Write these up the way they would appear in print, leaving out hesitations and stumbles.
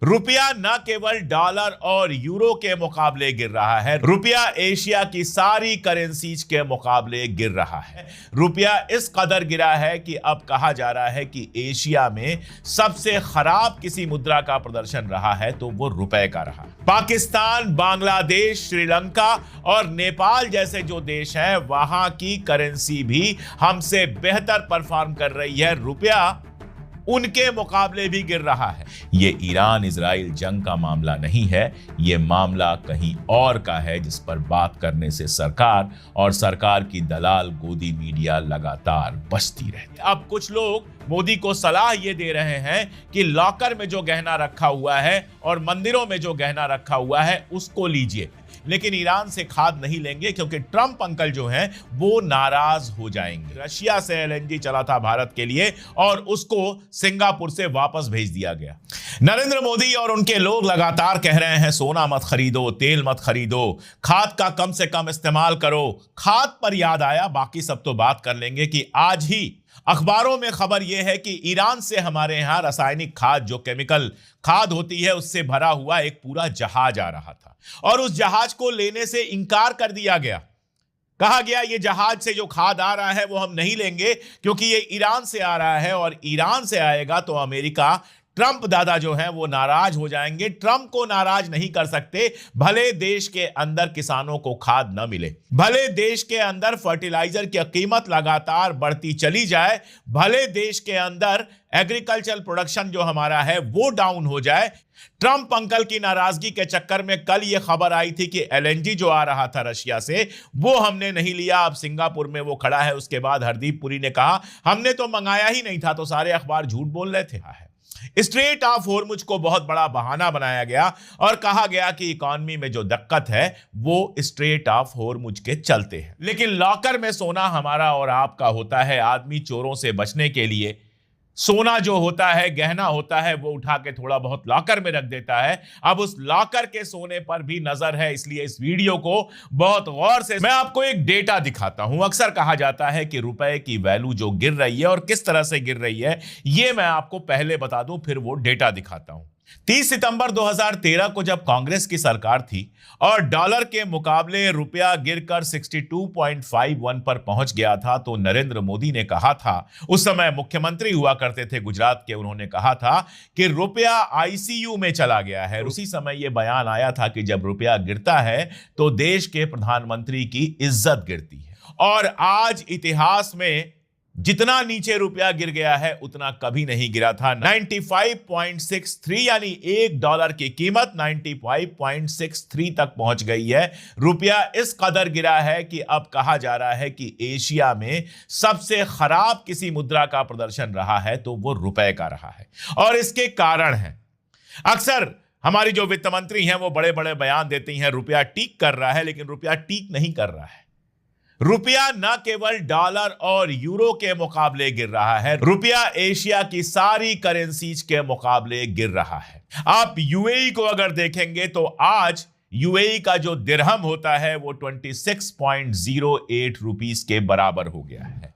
रुपया न केवल डॉलर और यूरो के मुकाबले गिर रहा है, रुपया एशिया की सारी करेंसीज के मुकाबले गिर रहा है। रुपया इस कदर गिरा है कि अब कहा जा रहा है कि एशिया में सबसे खराब किसी मुद्रा का प्रदर्शन रहा है तो वो रुपए का रहा। पाकिस्तान, बांग्लादेश, श्रीलंका और नेपाल जैसे जो देश हैं वहां की करेंसी भी हमसे बेहतर परफॉर्म कर रही है, रुपया उनके मुकाबले भी गिर रहा है। यह ईरान इजराइल जंग का मामला नहीं है, यह मामला कहीं और का है जिस पर बात करने से सरकार और सरकार की दलाल गोदी मीडिया लगातार बचती रहती है। अब कुछ लोग मोदी को सलाह यह दे रहे हैं कि लॉकर में जो गहना रखा हुआ है और मंदिरों में जो गहना रखा हुआ है उसको लीजिए, लेकिन ईरान से खाद नहीं लेंगे क्योंकि ट्रंप अंकल जो हैं वो नाराज हो जाएंगे। रशिया से एलएनजी चला था भारत के लिए और उसको सिंगापुर से वापस भेज दिया गया। नरेंद्र मोदी और उनके लोग लगातार कह रहे हैं सोना मत खरीदो, तेल मत खरीदो, खाद का कम से कम इस्तेमाल करो। खाद पर याद आया, बाकी सब तो बात कर लेंगे, कि आज ही अखबारों में खबर यह है कि ईरान से हमारे यहां रासायनिक खाद, जो केमिकल खाद होती है, उससे भरा हुआ एक पूरा जहाज आ रहा था और उस जहाज को लेने से इनकार कर दिया गया। कहा गया ये जहाज से जो खाद आ रहा है वो हम नहीं लेंगे क्योंकि ये ईरान से आ रहा है और ईरान से आएगा तो अमेरिका, ट्रंप दादा जो हैं वो नाराज हो जाएंगे। ट्रंप को नाराज नहीं कर सकते, भले देश के अंदर किसानों को खाद न मिले, भले देश के अंदर फर्टिलाइजर की कीमत लगातार बढ़ती चली जाए, भले देश के अंदर एग्रीकल्चर प्रोडक्शन जो हमारा है वो डाउन हो जाए। ट्रंप अंकल की नाराजगी के चक्कर में कल ये खबर आई थी कि एलएनजी जो आ रहा था रशिया से वो हमने नहीं लिया, अब सिंगापुर में वो खड़ा है। उसके बाद हरदीप पुरी ने कहा हमने तो मंगाया ही नहीं था, तो सारे अखबार झूठ बोल रहे थे। स्ट्रेट ऑफ हॉर्मुज को बहुत बड़ा बहाना बनाया गया और कहा गया कि इकॉनमी में जो दिक्कत है वो स्ट्रेट ऑफ हॉर्मुज के चलते हैं। लेकिन लॉकर में सोना हमारा और आपका होता है। आदमी चोरों से बचने के लिए सोना जो होता है, गहना होता है, वो उठा के थोड़ा बहुत लॉकर में रख देता है। अब उस लॉकर के सोने पर भी नजर है, इसलिए इस वीडियो को बहुत गौर से मैं आपको एक डेटा दिखाता हूं। अक्सर कहा जाता है कि रुपए की वैल्यू जो गिर रही है और किस तरह से गिर रही है ये मैं आपको पहले बता दूं, फिर वो डेटा दिखाता हूं। 30 सितंबर 2013 को जब कांग्रेस की सरकार थी और डॉलर के मुकाबले रुपया गिरकर 62.51 पर पहुंच गया था, तो नरेंद्र मोदी ने कहा था, उस समय मुख्यमंत्री हुआ करते थे गुजरात के, उन्होंने कहा था कि रुपया आईसीयू में चला गया है। उसी समय यह बयान आया था कि जब रुपया गिरता है तो देश के प्रधानमंत्री की इज्जत गिरती है। और आज इतिहास में जितना नीचे रुपया गिर गया है उतना कभी नहीं गिरा था। 95.63 यानी $1 की कीमत 95.63 तक पहुंच गई है। रुपया इस कदर गिरा है कि अब कहा जा रहा है कि एशिया में सबसे खराब किसी मुद्रा का प्रदर्शन रहा है तो वो रुपए का रहा है। और इसके कारण है, अक्सर हमारी जो वित्त मंत्री हैं वो बड़े बड़े बयान देती हैं रुपया ठीक कर रहा है, लेकिन रुपया ठीक नहीं कर रहा है। रुपया न केवल डॉलर और यूरो के मुकाबले गिर रहा है, रुपया एशिया की सारी करेंसीज के मुकाबले गिर रहा है। आप यूएई को अगर देखेंगे तो आज यूएई का जो दिरहम होता है वो 26.08 रुपीस के बराबर हो गया है।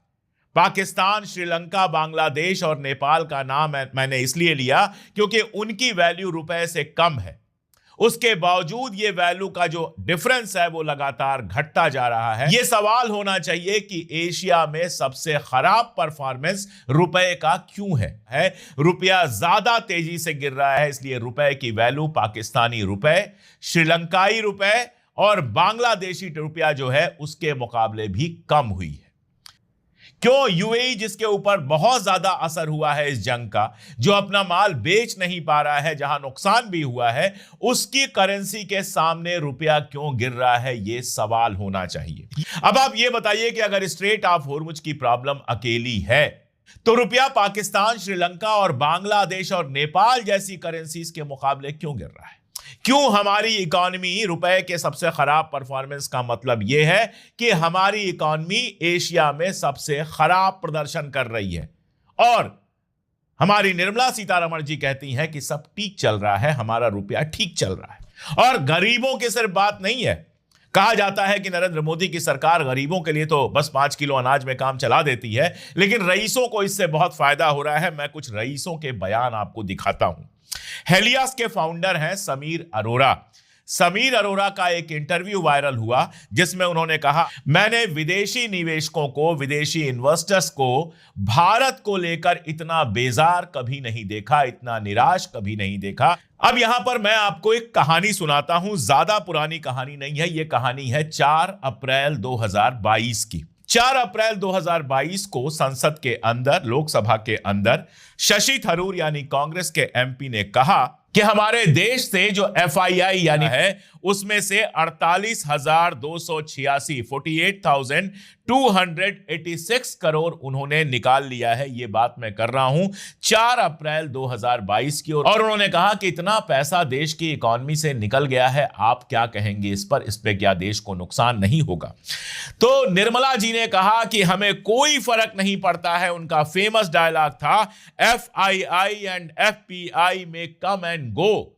पाकिस्तान, श्रीलंका, बांग्लादेश और नेपाल का नाम मैंने इसलिए लिया क्योंकि उनकी वैल्यू रुपए से कम है। उसके बावजूद ये वैल्यू का जो डिफरेंस है वो लगातार घटता जा रहा है। ये सवाल होना चाहिए कि एशिया में सबसे खराब परफॉर्मेंस रुपए का क्यों है? रुपया ज्यादा तेजी से गिर रहा है, इसलिए रुपए की वैल्यू पाकिस्तानी रुपए, श्रीलंकाई रुपए और बांग्लादेशी रुपया जो है उसके मुकाबले भी कम हुई है। क्यों? यूएई जिसके ऊपर बहुत ज्यादा असर हुआ है इस जंग का, जो अपना माल बेच नहीं पा रहा है, जहां नुकसान भी हुआ है, उसकी करेंसी के सामने रुपया क्यों गिर रहा है, यह सवाल होना चाहिए। अब आप यह बताइए कि अगर स्ट्रेट ऑफ हॉर्मुज की प्रॉब्लम अकेली है तो रुपया पाकिस्तान, श्रीलंका और बांग्लादेश और नेपाल जैसी करेंसीज के मुकाबले क्यों गिर रहा है? क्यों हमारी इकॉनमी रुपए के सबसे खराब परफॉर्मेंस का मतलब यह है कि हमारी इकॉनमी एशिया में सबसे खराब प्रदर्शन कर रही है और हमारी निर्मला सीतारमण जी कहती हैं कि सब ठीक चल रहा है, हमारा रुपया ठीक चल रहा है। और गरीबों की सिर्फ बात नहीं है, कहा जाता है कि नरेंद्र मोदी की सरकार गरीबों के लिए तो बस 5 किलो अनाज में काम चला देती है, लेकिन रईसों को इससे बहुत फायदा हो रहा है। मैं कुछ रईसों के बयान आपको दिखाता हूं। हेलियास के फाउंडर हैं समीर अरोरा। समीर अरोरा का एक इंटरव्यू वायरल हुआ जिसमें उन्होंने कहा, मैंने विदेशी निवेशकों को, विदेशी इन्वेस्टर्स को भारत को लेकर इतना बेजार कभी नहीं देखा, इतना निराश कभी नहीं देखा। अब यहां पर मैं आपको एक कहानी सुनाता हूं, ज्यादा पुरानी कहानी नहीं है, यह कहानी है 4 अप्रैल 2022 की। 4 अप्रैल 2022 को संसद के अंदर, लोकसभा के अंदर शशि थरूर यानी कांग्रेस के एमपी ने कहा कि हमारे देश से जो एफआईआई यानी है उसमें से 48,286 48,286 करोड़ उन्होंने निकाल लिया है। ये बात मैं कर रहा हूं 4 अप्रैल 2022 की। और उन्होंने कहा कि इतना पैसा देश की इकोनॉमी से निकल गया है, आप क्या कहेंगे इस पर? इस पे क्या देश को नुकसान नहीं होगा? तो निर्मला जी ने कहा कि हमें कोई फर्क नहीं पड़ता है। उनका फेमस डायलॉग था, एफआईआई एंड एफपीआई में कम एंड गो,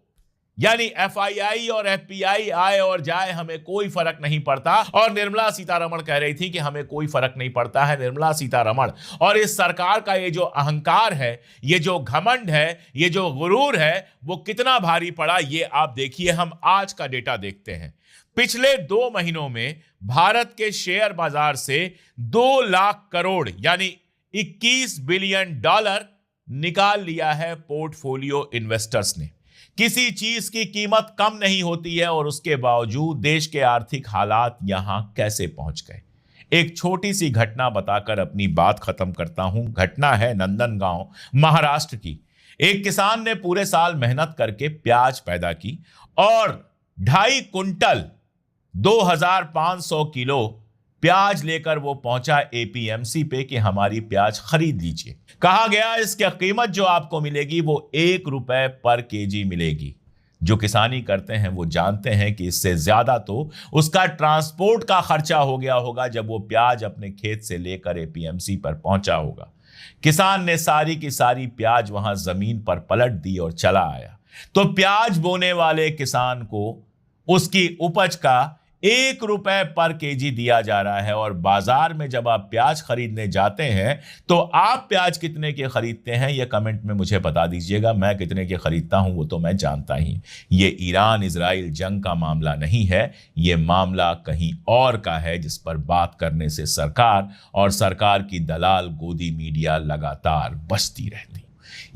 यानी एफआईआई और एफपीआई आए और जाए, हमें कोई फर्क नहीं पड़ता। और निर्मला सीतारमण कह रही थी कि हमें कोई फर्क नहीं पड़ता है। निर्मला सीतारमण और इस सरकार का ये जो अहंकार है, ये जो घमंड है, ये जो गुरूर है, वो कितना भारी पड़ा ये आप देखिए। हम आज का डेटा देखते हैं। पिछले 2 महीनों में भारत के शेयर बाजार से 2 लाख करोड़ यानी $21 बिलियन निकाल लिया है पोर्टफोलियो इन्वेस्टर्स ने। किसी चीज की कीमत कम नहीं होती है और उसके बावजूद देश के आर्थिक हालात यहां कैसे पहुंच गए। एक छोटी सी घटना बताकर अपनी बात खत्म करता हूं। घटना है नंदनगांव, महाराष्ट्र की। एक किसान ने पूरे साल मेहनत करके प्याज पैदा की और 2.5 कुंटल 2,500 किलो प्याज लेकर वो पहुंचा एपीएमसी पे कि हमारी प्याज खरीद लीजिए। कहा गया इसकी कीमत जो आपको मिलेगी वो ₹1 पर केजी मिलेगी। जो किसानी करते हैं वो जानते हैं कि इससे ज्यादा तो उसका ट्रांसपोर्ट का खर्चा हो गया होगा जब वो प्याज अपने खेत से लेकर एपीएमसी पर पहुंचा होगा। किसान ने सारी की सारी प्याज वहां जमीन पर पलट दी और चला आया। तो प्याज बोने वाले किसान को उसकी उपज का ₹1 पर केजी दिया जा रहा है। और बाजार में जब आप प्याज खरीदने जाते हैं तो आप प्याज कितने के खरीदते हैं ये कमेंट में मुझे बता दीजिएगा। मैं कितने के खरीदता हूं वो तो मैं जानता ही। ये ईरान इजराइल जंग का मामला नहीं है, ये मामला कहीं और का है जिस पर बात करने से सरकार और सरकार की दलाल गोदी मीडिया लगातार बचती रहती।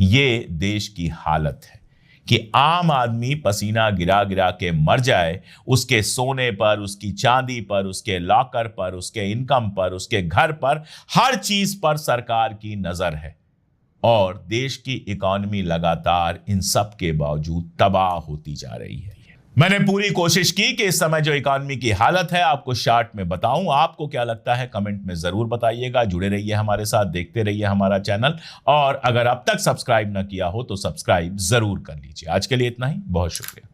ये देश की हालत है कि आम आदमी पसीना गिरा गिरा के मर जाए, उसके सोने पर, उसकी चांदी पर, उसके लॉकर पर, उसके इनकम पर, उसके घर पर, हर चीज पर सरकार की नजर है। और देश की इकोनॉमी लगातार इन सब के बावजूद तबाह होती जा रही है। मैंने पूरी कोशिश की कि इस समय जो इकोनॉमी की हालत है आपको शार्ट में बताऊं। आपको क्या लगता है कमेंट में जरूर बताइएगा। जुड़े रहिए हमारे साथ, देखते रहिए हमारा चैनल। और अगर अब तक सब्सक्राइब ना किया हो तो सब्सक्राइब जरूर कर लीजिए। आज के लिए इतना ही, बहुत शुक्रिया।